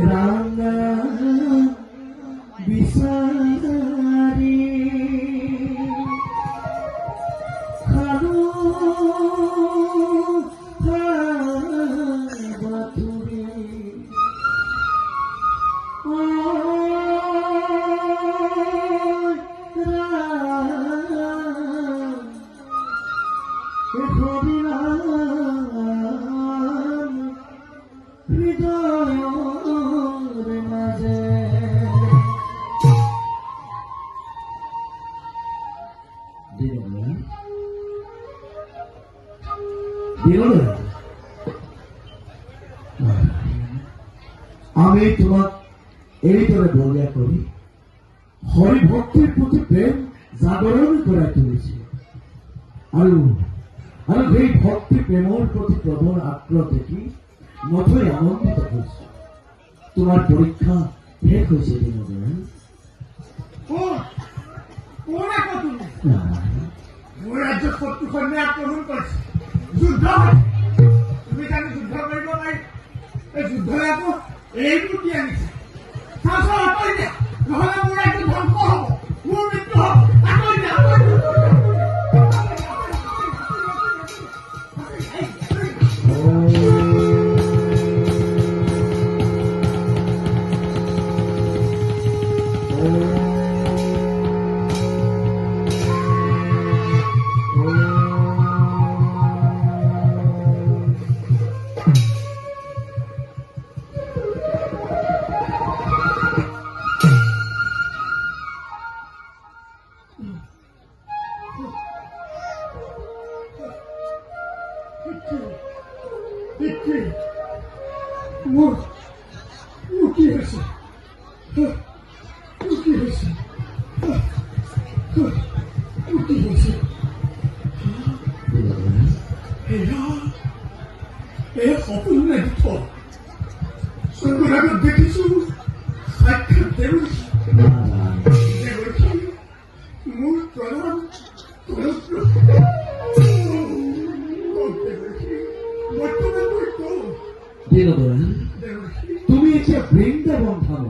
ৰাঙা বিসাৰি খালো বাথুৰে হৃদয় আমি তোমাক এইদৰে বলিয়া কৰি হৰি ভক্তিৰ প্ৰতি প্ৰেম জাগৰণ কৰাই তুলিছে আৰু সেই ভক্তি প্ৰেমৰ প্ৰতি প্ৰবল আগ্ৰহ দেখি নথৈ আনন্দিত হৈছো। তোমাৰ পৰীক্ষা শেষ হৈছে দিনদৰে। মোৰ ৰাজ্যত শত্ৰু সৈন্যই আক্ৰমণ কৰিছে, যুদ্ধ তুমি জানি যুদ্ধ কৰিব পাৰি এই যুদ্ধই আকৌ এইবোৰ কি আনিছে আঁতৰি দিয়া, নহলে মোৰ ৰাজ্য ধ্বংস হব, মোৰ মৃত্যু হব। আঁতৰি দিয়া, মোৰ কি হৈছে? কি হৈছে? কি হৈছে? এই সপোন নেদেখ, চকুৰ আগত দেখিছো সাক্ষাৎ দেৱী। মোৰ প্ৰণাম তুমি এতিয়া বৃন্দাবন ধাম।